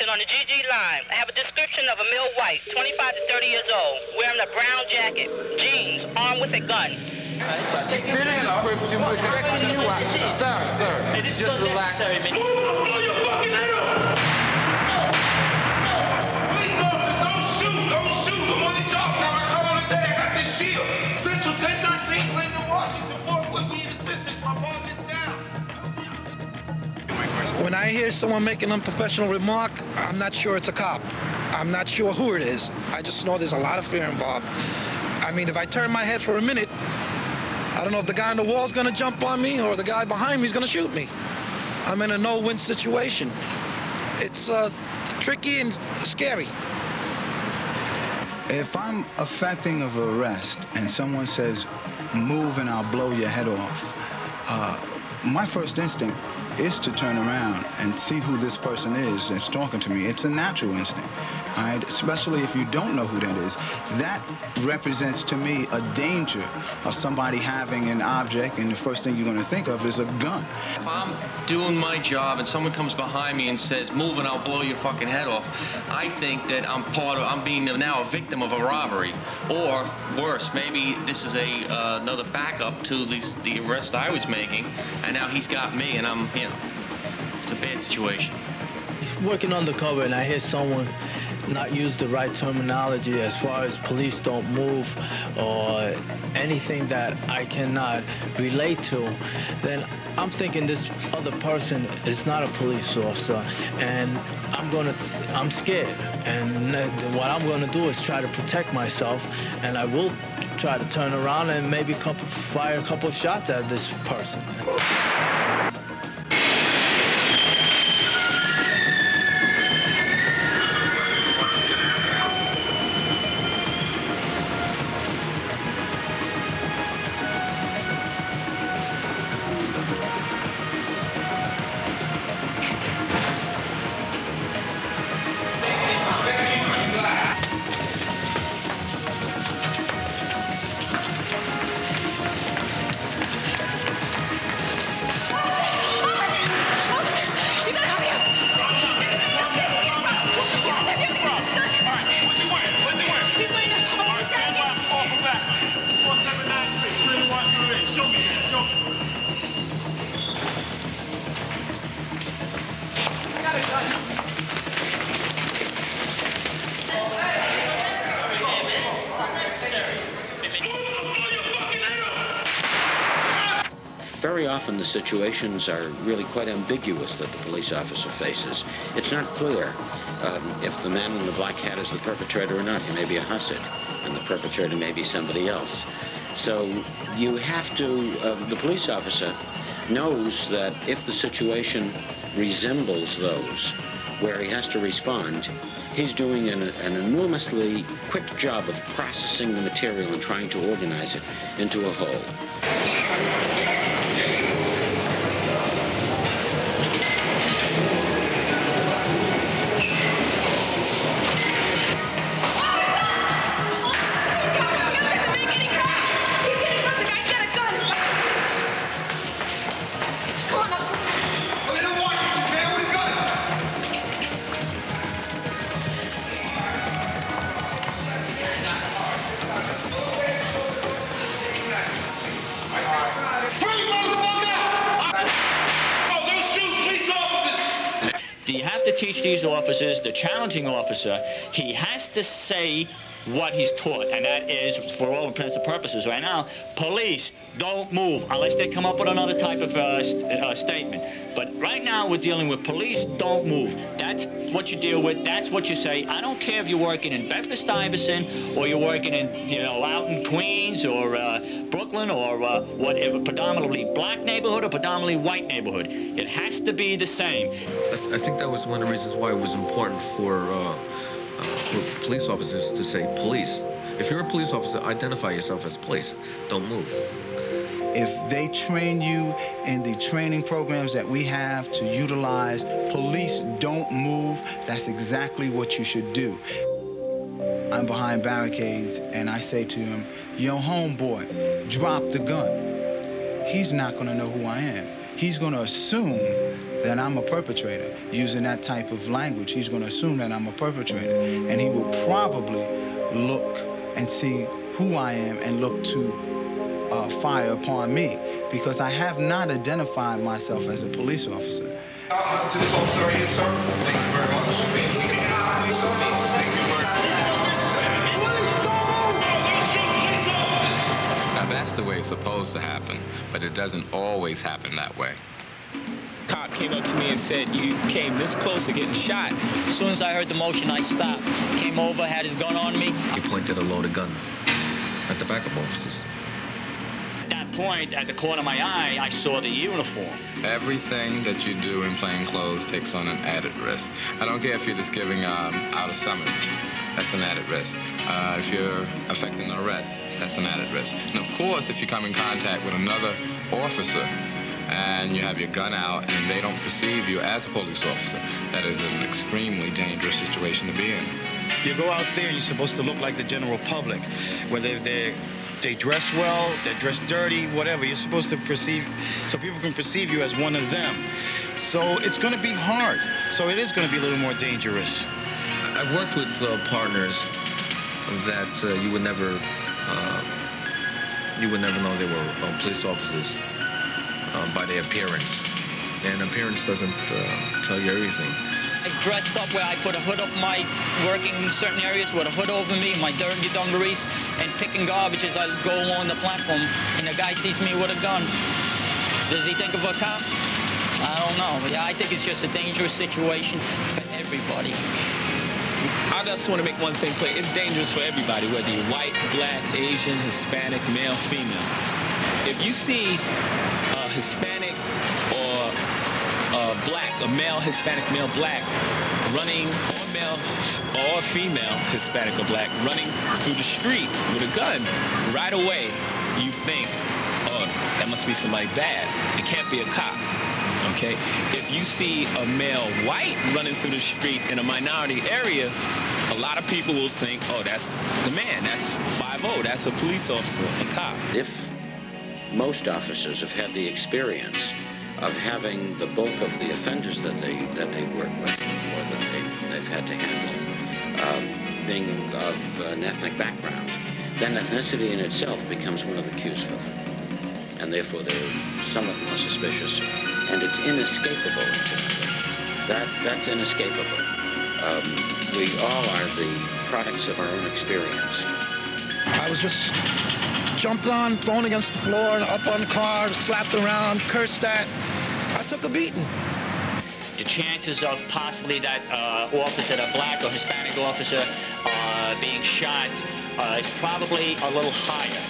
person on the GG line. I have a description of a male white, 25 to 30 years old, wearing a brown jacket, jeans, armed with a gun. See the description, we're checking you out. Sir, just relax. Move or your fucking head off! Police officers, don't shoot. I'm on the job now. I come on the day. I got this shield. Central 1013, Clinton, Washington, Fort Wood. We need assistance. My phone gets down. When I hear someone make an unprofessional remark, I'm not sure it's a cop. I'm not sure who it is. I just know there's a lot of fear involved. I mean, if I turn my head for a minute, I don't know if the guy on the wall's gonna jump on me or the guy behind me is gonna shoot me. I'm in a no-win situation. It's tricky and scary. If I'm effecting of arrest and someone says, move and I'll blow your head off, my first instinct is to turn around and see who this person is that's talking to me. It's a natural instinct, all right? Especially if you don't know who that is. That represents to me a danger of somebody having an object, and the first thing you're going to think of is a gun. If I'm doing my job and someone comes behind me and says, move and I'll blow your fucking head off, I think that I'm being now a victim of a robbery. Or worse, maybe this is another backup to the arrest I was making, and now he's got me and I'm, it's a bad situation. Working undercover and I hear someone not use the right terminology as far as police don't move or anything that I cannot relate to, then I'm thinking this other person is not a police officer, and I'm scared. And what I'm gonna do is try to protect myself, and I will try to turn around and maybe fire a couple shots at this person. Very often the situations are really quite ambiguous that the police officer faces. It's not clear if the man in the black hat is the perpetrator or not. He may be a Hassid, and the perpetrator may be somebody else. So you have to, the police officer knows that if the situation resembles those where he has to respond, he's doing an enormously quick job of processing the material and trying to organize it into a whole. You have to teach these officers, the challenging officer, he has to say what he's taught, and that is, for all intents and purposes right now, police don't move unless they come up with another type of statement. But right now we're dealing with police don't move. That's what you deal with, that's what you say. I don't care if you're working in Bedford-Stuyvesant or you're working in, out in Queens or Brooklyn or whatever, predominantly black neighborhood or predominantly white neighborhood. It has to be the same. I think that was one of the reasons why it was important for police officers to say police. If you're a police officer, identify yourself as police. Don't move. If they train you in the training programs that we have to utilize, police don't move, that's exactly what you should do. I'm behind barricades and I say to him, yo, homeboy, drop the gun. He's not gonna know who I am. He's gonna assume that I'm a perpetrator. Using that type of language, he's going to assume that I'm a perpetrator. And he will probably look and see who I am and look to fire upon me, because I have not identified myself as a police officer. Listen to this officer right here, sir. Thank you very much. Thank you very much. Now that's the way it's supposed to happen, but it doesn't always happen that way. Cop came up to me and said, you came this close to getting shot. As soon as I heard the motion, I stopped. Came over, had his gun on me. He pointed a loaded gun at the backup officers. At that point, at the corner of my eye, I saw the uniform. Everything that you do in plain clothes takes on an added risk. I don't care if you're just giving out a summons. That's an added risk. If you're effecting an arrest, that's an added risk. And of course, if you come in contact with another officer and you have your gun out and they don't perceive you as a police officer, that is an extremely dangerous situation to be in. You go out there and you're supposed to look like the general public. Whether they dress well, they're dressed dirty, whatever. You're supposed to perceive, so people can perceive you as one of them. So it's going to be hard. So it is going to be a little more dangerous. I've worked with partners that you would never know they were police officers by their appearance. And appearance doesn't tell you everything. I've dressed up where I put a hood up working in certain areas with a hood over me, my dirty dungarees, and picking garbage as I go along the platform, and the guy sees me with a gun. Does he think of a cop? I don't know. But yeah, I think it's just a dangerous situation for everybody. I just want to make one thing clear. It's dangerous for everybody, whether you're white, black, Asian, Hispanic, male, female. If you see a Hispanic or black, a male, Hispanic, male, black, running, or male or female, Hispanic or black, running through the street with a gun, right away you think, oh, that must be somebody bad. It can't be a cop. Okay? If you see a male white running through the street in a minority area, a lot of people will think, oh, that's the man, that's 5-0, that's a police officer, a cop. If most officers have had the experience of having the bulk of the offenders that they work with, or that they've had to handle, being of an ethnic background, then ethnicity in itself becomes one of the cues for them. And therefore they're somewhat more suspicious. And it's inescapable. That's inescapable. We all are the products of our own experience. I was just jumped on, thrown against the floor, up on the car, slapped around, cursed at. I took a beating. The chances of possibly that officer, that black or Hispanic officer, being shot is probably a little higher.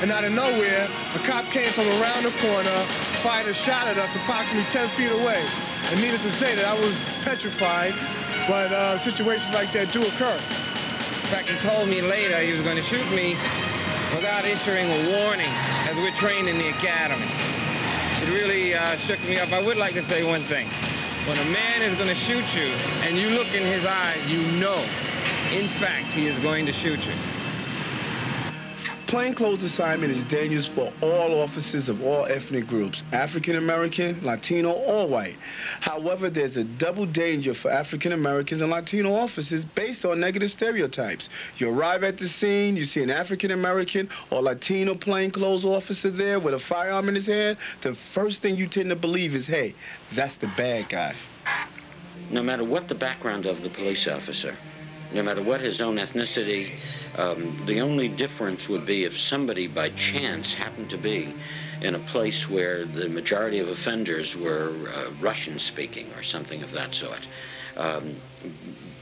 And out of nowhere, a cop came from around the corner, fired a shot at us approximately 10 feet away. And needless to say that I was petrified, but situations like that do occur. In fact, he told me later he was going to shoot me without issuing a warning as we're trained in the academy. It really shook me up. I would like to say one thing. When a man is going to shoot you and you look in his eyes, you know, in fact, he is going to shoot you. Plainclothes assignment is dangerous for all officers of all ethnic groups, African American, Latino, or white. However, there's a double danger for African Americans and Latino officers based on negative stereotypes. You arrive at the scene, you see an African American or Latino plainclothes officer there with a firearm in his hand, the first thing you tend to believe is, hey, that's the bad guy. No matter what the background of the police officer, no matter what his own ethnicity, the only difference would be if somebody by chance happened to be in a place where the majority of offenders were Russian-speaking or something of that sort.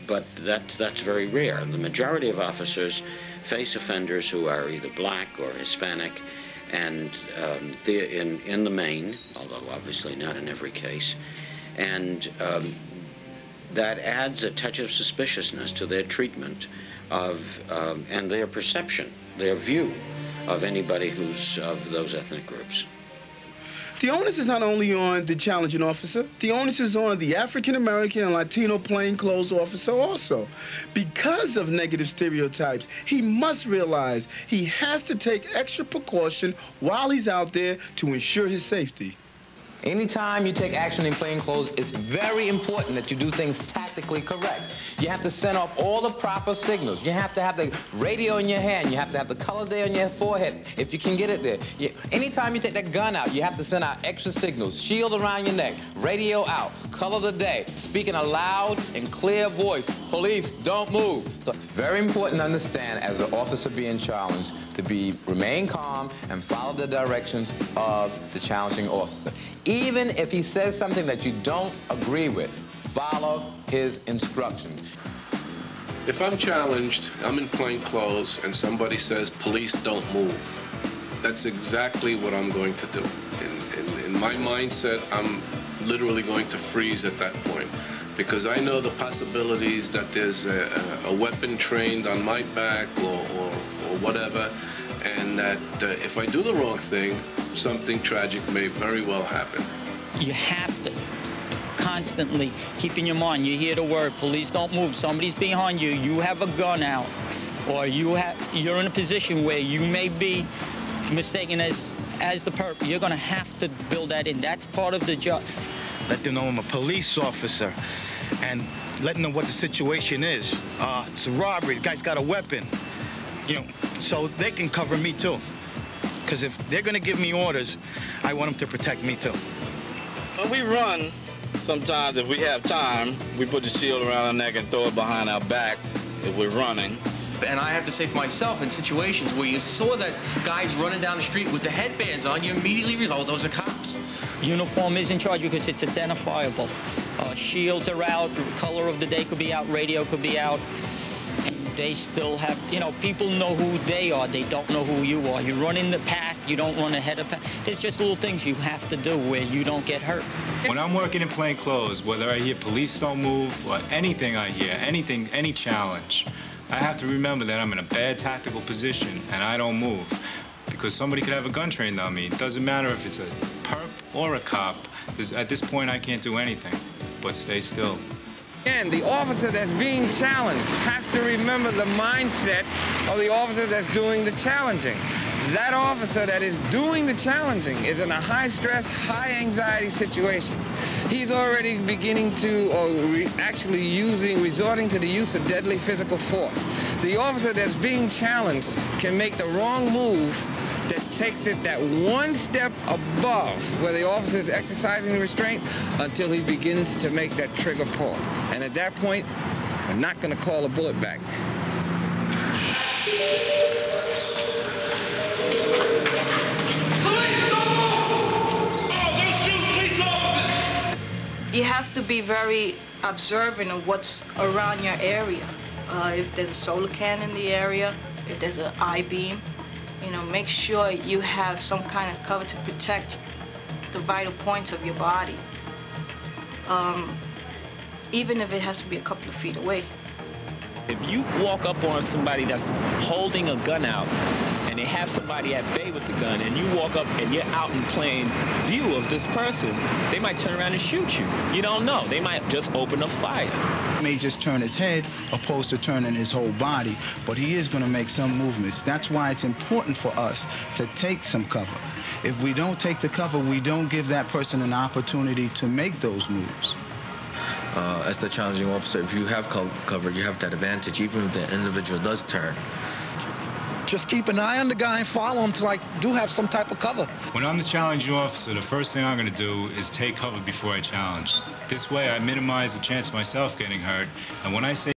But that's very rare. The majority of officers face offenders who are either black or Hispanic, and in the main, although obviously not in every case, and that adds a touch of suspiciousness to their treatment of, and their perception, their view of anybody who's of those ethnic groups. The onus is not only on the challenging officer, the onus is on the African American and Latino plainclothes officer also. Because of negative stereotypes, he must realize he has to take extra precaution while he's out there to ensure his safety. Anytime you take action in plain clothes, it's very important that you do things tactically correct. You have to send off all the proper signals. You have to have the radio in your hand. You have to have the color there on your forehead, if you can get it there. Anytime you take that gun out, you have to send out extra signals. Shield around your neck, radio out, color of the day, speak in a loud and clear voice. Police, don't move. So it's very important to understand, as an officer being challenged, to remain calm and follow the directions of the challenging officer. Even if he says something that you don't agree with, follow his instructions. If I'm challenged, I'm in plain clothes, and somebody says, police don't move, that's exactly what I'm going to do. In my mindset, I'm literally going to freeze at that point, because I know the possibilities that there's a weapon trained on my back or whatever, and that if I do the wrong thing, something tragic may very well happen. You have to constantly keep in your mind, you hear the word, police don't move, somebody's behind you, you have a gun out, or you're in a position where you may be mistaken as the perp. You're going to have to build that in. That's part of the job. Let them know I'm a police officer and letting them what the situation is. It's a robbery, the guy's got a weapon, so they can cover me too. Because if they're going to give me orders, I want them to protect me too. When we run, sometimes if we have time, we put the shield around our neck and throw it behind our back if we're running. And I have to say for myself, in situations where you saw that guys running down the street with the headbands on, you immediately realize, oh, those are cops. Uniform is in charge because it's identifiable. Shields are out, color of the day could be out, radio could be out. And they still have, people know who they are. They don't know who you are. You run in the path, you don't run ahead of path. There's just little things you have to do where you don't get hurt. When I'm working in plain clothes, whether I hear police don't move or anything I hear, any challenge, I have to remember that I'm in a bad tactical position and I don't move. Because somebody could have a gun trained on me. It doesn't matter if it's a perp or a cop. At this point, I can't do anything but stay still. And the officer that's being challenged has to remember the mindset of the officer that's doing the challenging. That officer that is doing the challenging is in a high-stress, high-anxiety situation. He's already beginning to, or actually resorting to the use of deadly physical force. The officer that's being challenged can make the wrong move that takes it that one step above where the officer is exercising restraint until he begins to make that trigger pull. And at that point, we're not going to call a bullet back. You have to be very observant of what's around your area. If there's a solar can in the area, if there's an I-beam, make sure you have some kind of cover to protect the vital points of your body, even if it has to be a couple of feet away. If you walk up on somebody that's holding a gun out and they have somebody at bay with the gun and you walk up and you're out in plain view of this person, they might turn around and shoot you. You don't know. They might just open a fire. He may just turn his head opposed to turning his whole body, but he is going to make some movements. That's why it's important for us to take some cover. If we don't take the cover, we don't give that person an opportunity to make those moves. As the challenging officer, if you have cover, you have that advantage, even if the individual does turn. Just keep an eye on the guy and follow him till I do have some type of cover. When I'm the challenging officer, the first thing I'm going to do is take cover before I challenge. This way, I minimize the chance of myself getting hurt. And when I say